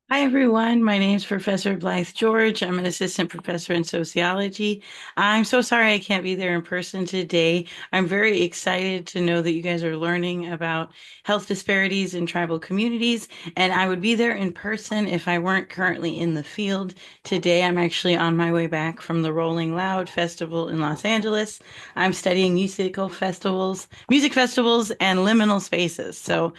Hi, everyone. My name is Professor Blythe George. I'm an assistant professor in sociology. I'm so sorry I can't be there in person today. I'm very excited to know that you guys are learning about health disparities in tribal communities, and I would be there in person if I weren't currently in the field. Today, I'm actually on my way back from the Rolling Loud Festival in Los Angeles. I'm studying music festivals, and liminal spaces. So,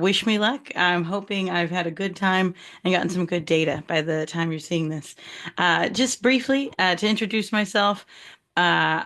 wish me luck. I'm hoping I've had a good time and gotten some good data by the time you're seeing this. Just briefly, to introduce myself, uh,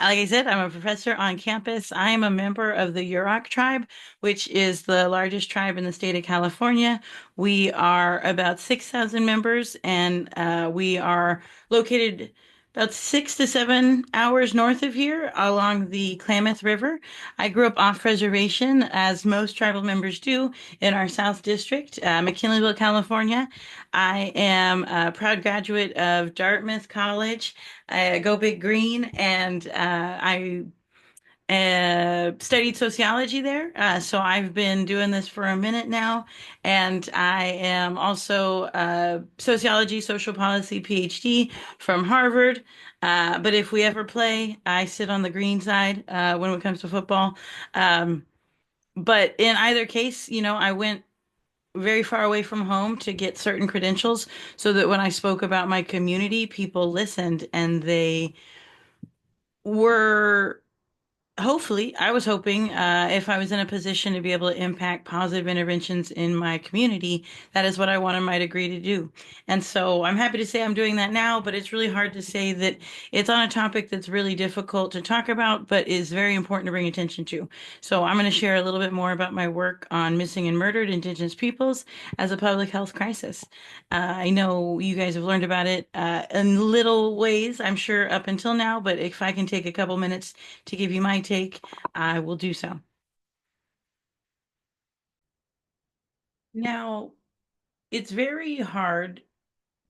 like I said, I'm a professor on campus. I am a member of the Yurok Tribe, which is the largest tribe in the state of California. We are about 6,000 members, and we are located about 6 to 7 hours north of here along the Klamath River. I grew up off reservation, as most tribal members do, in our South District, McKinleyville, California. I am a proud graduate of Dartmouth College. Go Big Green, and I studied sociology there. So I've been doing this for a minute now, and I am also a sociology, social policy PhD from Harvard. But if we ever play, I sit on the green side when it comes to football. Um, but in either case, I went very far away from home to get certain credentials so that when I spoke about my community, people listened and they were hopefully, I was hoping if I was in a position to be able to impact positive interventions in my community, that is what I wanted my degree to do. And so I'm happy to say I'm doing that now, but it's really hard to say that it's on a topic that's really difficult to talk about, but is very important to bring attention to. So I'm going to share a little bit more about my work on missing and murdered Indigenous peoples as a public health crisis. I know you guys have learned about it in little ways, I'm sure, up until now, but if I can take a couple minutes to give you my take, I will do so. Now, it's very hard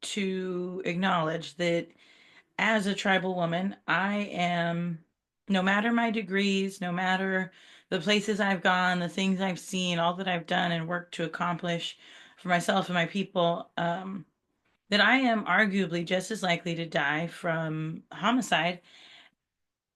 to acknowledge that as a tribal woman, I am, no matter my degrees, no matter the places I've gone, the things I've seen, all that I've done and worked to accomplish for myself and my people, that I am arguably just as likely to die from homicide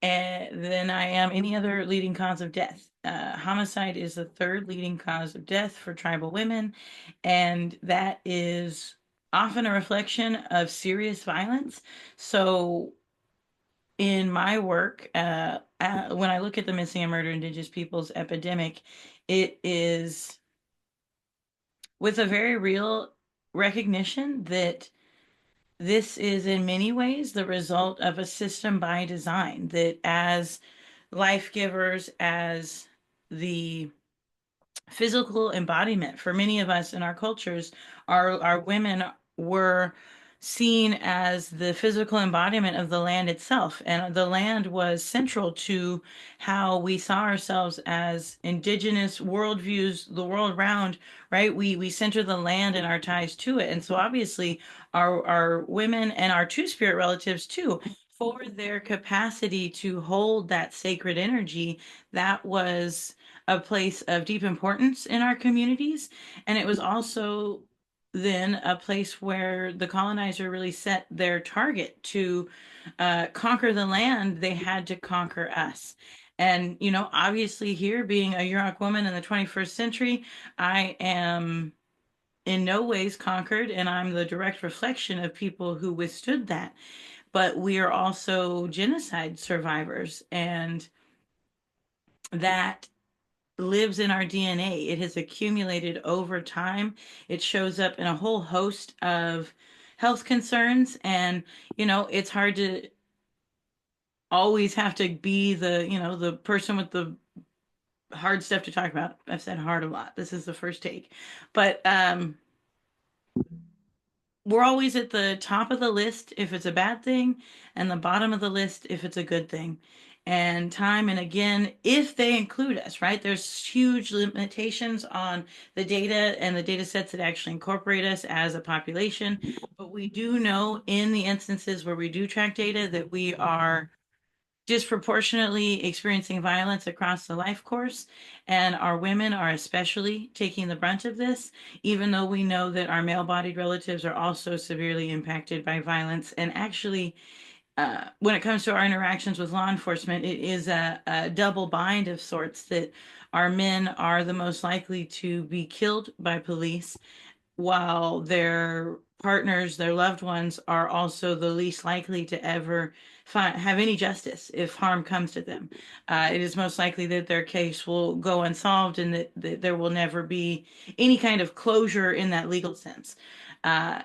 than I am any other leading cause of death. Homicide is the third leading cause of death for tribal women, and that is often a reflection of serious violence. So, in my work, when I look at the missing and murdered Indigenous peoples epidemic, it is with a very real recognition that this is in many ways the result of a system by design, that as life givers, as the physical embodiment for many of us in our cultures, our women were seen as the physical embodiment of the land itself, and the land was central to how we saw ourselves as indigenous worldviews, the world round, right? We center the land and our ties to it, and so obviously our women and our two spirit relatives too, for their capacity to hold that sacred energy, that was a place of deep importance in our communities. And it was also then a place where the colonizer really set their target to conquer the land. They had to conquer us. And, obviously, here being a Yurok woman in the 21st century, I am in no ways conquered, and I'm the direct reflection of people who withstood that. But we are also genocide survivors, and that lives in our DNA. It has accumulated over time. It shows up in a whole host of health concerns. And, it's hard to always have to be the person with the hard stuff to talk about. I've said hard a lot. This is the first take. But we're always at the top of the list if it's a bad thing, and the bottom of the list if it's a good thing. And time and again, if they include us, right? There's huge limitations on the data and the data sets that actually incorporate us as a population. But we do know in the instances where we do track data that we are disproportionately experiencing violence across the life course, and our women are especially taking the brunt of this, even though we know that our male-bodied relatives are also severely impacted by violence. And actually, when it comes to our interactions with law enforcement, it is a double bind of sorts that our men are the most likely to be killed by police, while their partners, their loved ones, are also the least likely to ever have any justice if harm comes to them. It is most likely that their case will go unsolved and that there will never be any kind of closure in that legal sense. Uh,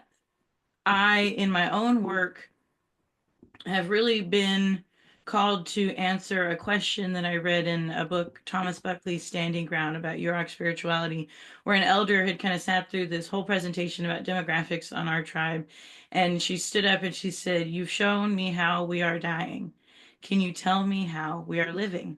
in my own work, have really been called to answer a question that I read in a book, Thomas Buckley's Standing Ground, about Yurok spirituality, where an elder had kind of sat through this whole presentation about demographics on our tribe. And she stood up and she said, "You've shown me how we are dying. Can you tell me how we are living?"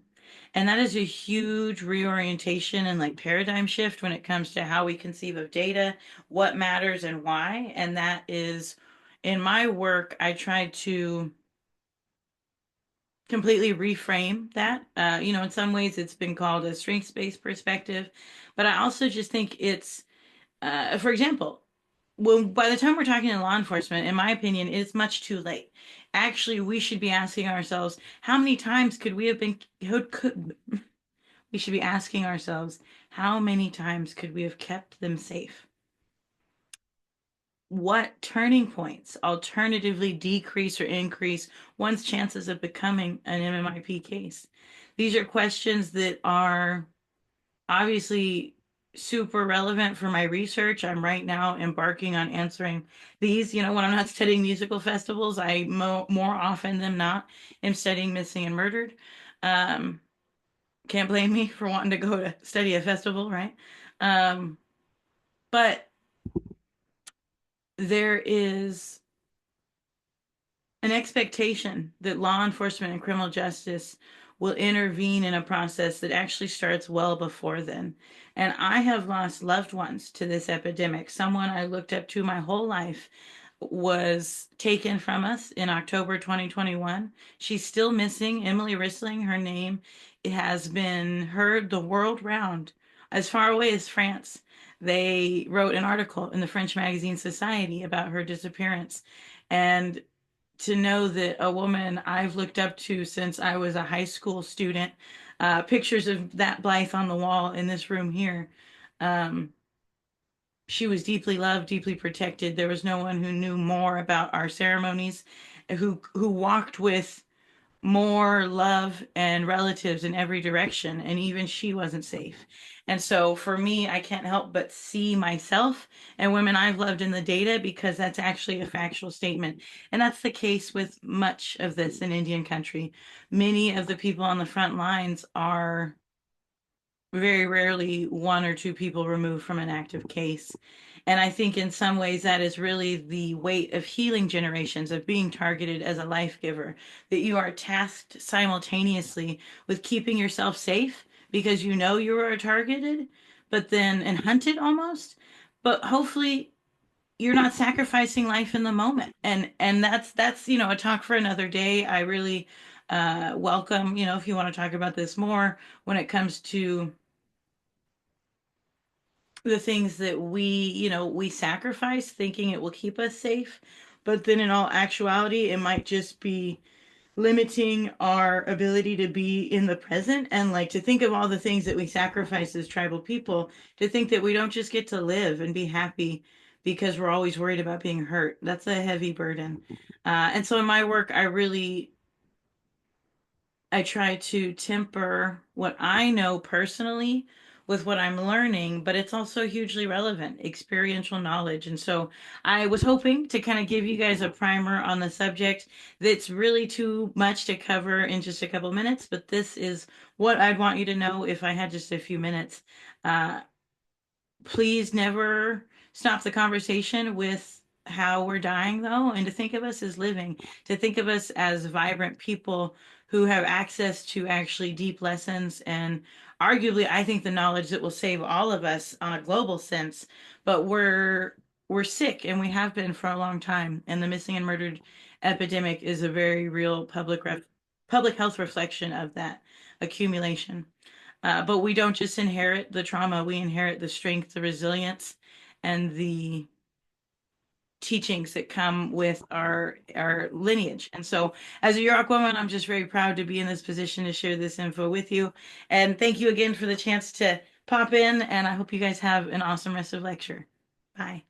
And that is a huge reorientation and like paradigm shift when it comes to how we conceive of data, what matters and why. And that is in my work, I try to completely reframe that. In some ways it's been called a strengths-based perspective, but I also just think it's, for example, when by the time we're talking to law enforcement, in my opinion, it's much too late. Actually, we should be asking ourselves, how many times could we have been, could, we should be asking ourselves, how many times could we have kept them safe? What turning points alternatively decrease or increase one's chances of becoming an MMIP case? These are questions that are obviously super relevant for my research. I'm right now embarking on answering these. When I'm not studying musical festivals, I more often than not am studying missing and murdered. Um, can't blame me for wanting to go to study a festival, right? Um, but there is an expectation that law enforcement and criminal justice will intervene in a process that actually starts well before then. And I have lost loved ones to this epidemic. Someone I looked up to my whole life was taken from us in October 2021. She's still missing. Emmilee Risling, her name, it has been heard the world round, as far away as France. They wrote an article in the French magazine Society about her disappearance. And to know that a woman I've looked up to since I was a high school student, pictures of that Blythe on the wall in this room here. Um, she was deeply loved, deeply protected. There was no one who knew more about our ceremonies, who walked with more love and relatives in every direction, and even she wasn't safe. And so for me, I can't help but see myself and women I've loved in the data, because that's actually a factual statement. And that's the case with much of this in Indian country. Many of the people on the front lines are very rarely one or two people removed from an active case. And I think in some ways that is really the weight of healing generations, of being targeted as a life giver, that you are tasked simultaneously with keeping yourself safe because you know you are targeted, but then and hunted almost. But hopefully you're not sacrificing life in the moment. And that's a talk for another day. I really welcome, if you want to talk about this more when it comes to the things that we sacrifice thinking it will keep us safe, but then in all actuality, it might just be limiting our ability to be in the present, and like to think of all the things that we sacrifice as tribal people, to think that we don't just get to live and be happy because we're always worried about being hurt. That's a heavy burden. And so in my work, I try to temper what I know personally with what I'm learning, but it's also hugely relevant, experiential knowledge. And so I was hoping to kind of give you guys a primer on the subject that's really too much to cover in just a couple minutes, but this is what I'd want you to know if I had just a few minutes. Uh, Please never stop the conversation with how we're dying, though, and to think of us as living, to think of us as vibrant people who have access to actually deep lessons and arguably, I think, the knowledge that will save all of us on a global sense. But we're sick, and we have been for a long time, and the missing and murdered epidemic is a very real public public health reflection of that accumulation. But we don't just inherit the trauma, we inherit the strength, the resilience, and the teachings that come with our lineage. And so as a Yurok woman, I'm just very proud to be in this position to share this info with you. And thank you again for the chance to pop in, and I hope you guys have an awesome rest of lecture. Bye.